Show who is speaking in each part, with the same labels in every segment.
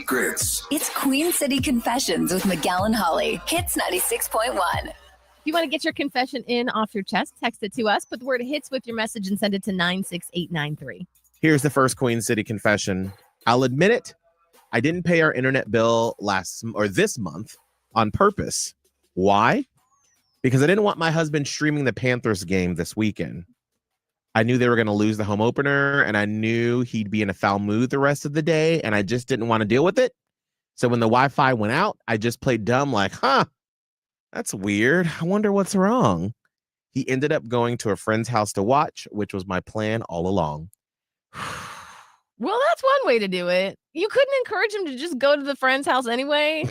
Speaker 1: secrets.
Speaker 2: It's Queen City Confessions with Miguel and Holly. Hits 96.1.
Speaker 3: If you want to get your confession in off your chest, text it to us. Put the word hits with your message and send it to 96893.
Speaker 4: Here's the first Queen City confession. I'll admit it. I didn't pay our internet bill this month on purpose. Why? Because I didn't want my husband streaming the Panthers game this weekend. I knew they were going to lose the home opener, and I knew he'd be in a foul mood the rest of the day, and I just didn't want to deal with it. So when the Wi-Fi went out, I just played dumb like, that's weird. I wonder what's wrong. He ended up going to a friend's house to watch, which was my plan all along.
Speaker 3: Well, that's one way to do it. You couldn't encourage him to just go to the friend's house anyway.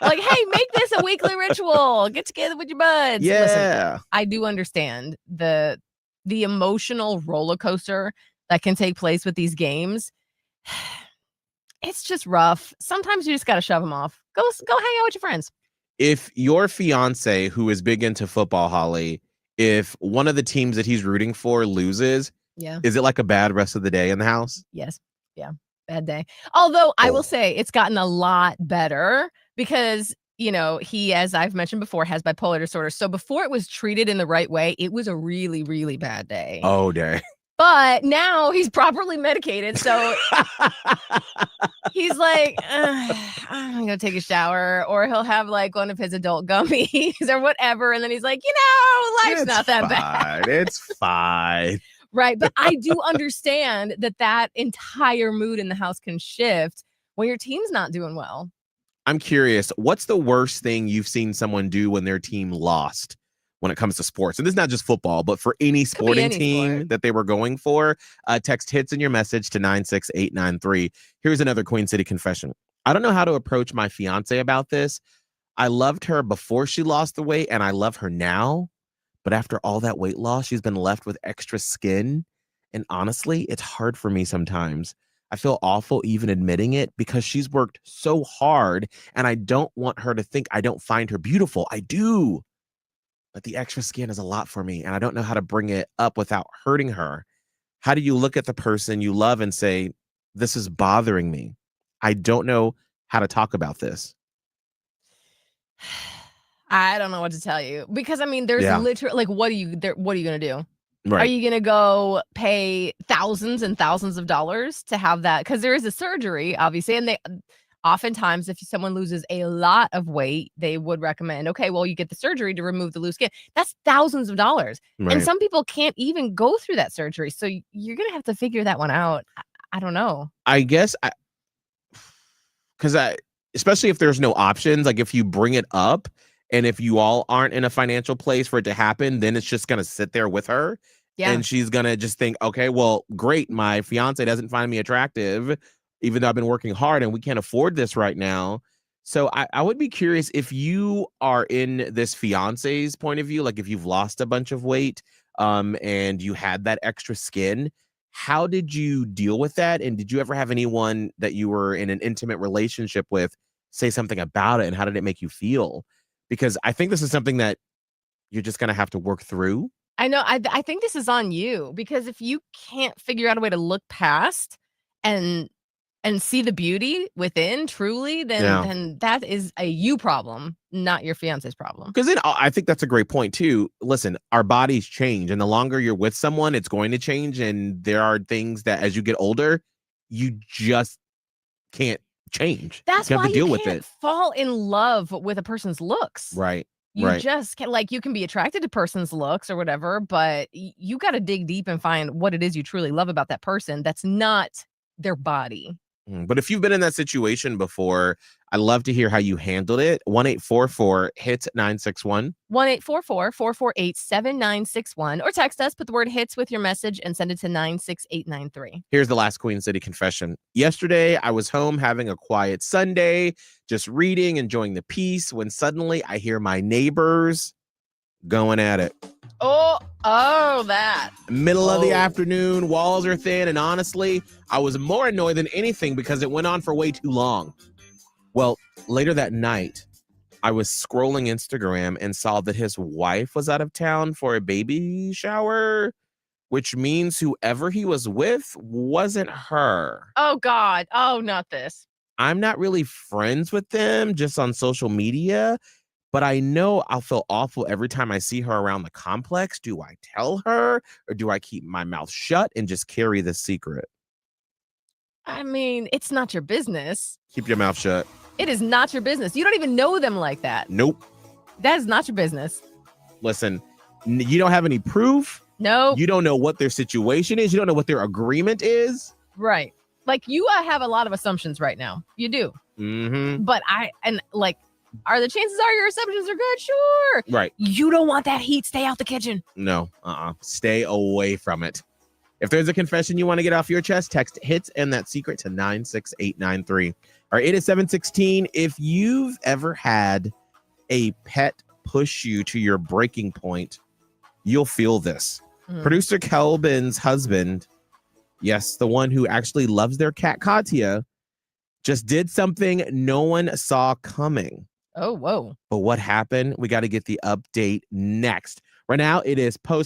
Speaker 3: Like, hey, make this a weekly ritual. Get together with your buds.
Speaker 4: Yeah.
Speaker 3: Listen, I do understand the emotional roller coaster that can take place with these games. It's just rough. Sometimes you just got to shove them off. Go hang out with your friends.
Speaker 4: If your fiance, who is big into football, Holly, if one of the teams that he's rooting for loses, is it like a bad rest of the day in the house?
Speaker 3: Yes. Yeah. Bad day. Although I will say it's gotten a lot better because, he, as I've mentioned before, has bipolar disorder. So before it was treated in the right way, it was a really, really bad day.
Speaker 4: Oh, dang.
Speaker 3: But now he's properly medicated. So he's like, I'm going to take a shower, or he'll have like one of his adult gummies or whatever. And then he's like, life's not that bad.
Speaker 4: It's fine.
Speaker 3: Right. But I do understand that entire mood in the house can shift when your team's not doing well.
Speaker 4: I'm curious, what's the worst thing you've seen someone do when their team lost when it comes to sports? And this is not just football, but for any sporting team that they were going for. Text hits in your message to 96893. Here's another Queen City confession. I don't know how to approach my fiance about this. I loved her before she lost the weight, and I love her now. But after all that weight loss, she's been left with extra skin. And honestly, it's hard for me sometimes. I feel awful even admitting it because she's worked so hard, and I don't want her to think I don't find her beautiful. I do. But the extra skin is a lot for me, and I don't know how to bring it up without hurting her. How do you look at the person you love and say, this is bothering me? I don't know how to talk about this.
Speaker 3: I don't know what to tell you because there's literally like, what are you going to do?
Speaker 4: Right.
Speaker 3: Are you going to go pay thousands and thousands of dollars to have that? Because there is a surgery, obviously. And oftentimes, if someone loses a lot of weight, they would recommend, okay, well, you get the surgery to remove the loose skin. That's thousands of dollars. Right. And some people can't even go through that surgery. So you're going to have to figure that one out. I don't know.
Speaker 4: I guess especially if there's no options, like if you bring it up, and if you all aren't in a financial place for it to happen, then it's just going to sit there with her. Yeah. And she's going to just think, okay, well, great. My fiance doesn't find me attractive, even though I've been working hard and we can't afford this right now. So I would be curious if you are in this fiance's point of view, like if you've lost a bunch of weight and you had that extra skin, how did you deal with that? And did you ever have anyone that you were in an intimate relationship with say something about it? And how did it make you feel? Because I think this is something that you're just going to have to work through.
Speaker 3: I know. I think this is on you because if you can't figure out a way to look past and see the beauty within truly, then that is a you problem, not your fiance's problem.
Speaker 4: Because I think that's a great point too. Listen, our bodies change, and the longer you're with someone, it's going to change. And there are things that as you get older, you just can't change.
Speaker 3: That's
Speaker 4: you have
Speaker 3: why
Speaker 4: to deal
Speaker 3: you
Speaker 4: with
Speaker 3: can't
Speaker 4: it.
Speaker 3: fall in love with a person's looks.
Speaker 4: Right.
Speaker 3: You just can't, like, you can be attracted to person's looks or whatever, but you got to dig deep and find what it is you truly love about that person. That's not their body.
Speaker 4: But if you've been in that situation before, I'd love to hear how you handled it. 1-844-HIT-961.
Speaker 3: 1-844-448-7961. Or text us, put the word hits with your message and send it to 96893.
Speaker 4: Here's the last Queen City confession. Yesterday, I was home having a quiet Sunday, just reading, enjoying the peace, when suddenly I hear my neighbors going at it.
Speaker 3: That.
Speaker 4: Middle of the afternoon, walls are thin, and honestly, I was more annoyed than anything because it went on for way too long. Well, later that night, I was scrolling Instagram and saw that his wife was out of town for a baby shower, which means whoever he was with wasn't her.
Speaker 3: Oh, God. Oh, not this.
Speaker 4: I'm not really friends with them, just on social media, but I know I'll feel awful every time I see her around the complex. Do I tell her, or do I keep my mouth shut and just carry the secret?
Speaker 3: I mean, it's not your business.
Speaker 4: Keep your mouth shut.
Speaker 3: It is not your business. You don't even know them like that.
Speaker 4: Nope.
Speaker 3: That is not your business.
Speaker 4: Listen, you don't have any proof.
Speaker 3: No.
Speaker 4: You don't know what their situation is. You don't know what their agreement is.
Speaker 3: Right. Like, you have a lot of assumptions right now. You do.
Speaker 4: Mm-hmm.
Speaker 3: But are the chances are your assumptions are good? Sure.
Speaker 4: Right.
Speaker 3: You don't want that heat. Stay out the kitchen.
Speaker 4: No. Stay away from it. If there's a confession you want to get off your chest, text HITS and that secret to 96893. All right, it is 7:16. If you've ever had a pet push you to your breaking point, you'll feel this. Producer Kelvin's husband, yes, the one who actually loves their cat Katya, just did something no one saw coming.
Speaker 3: Oh, whoa.
Speaker 4: But what happened? We got to get the update next. Right now, it is post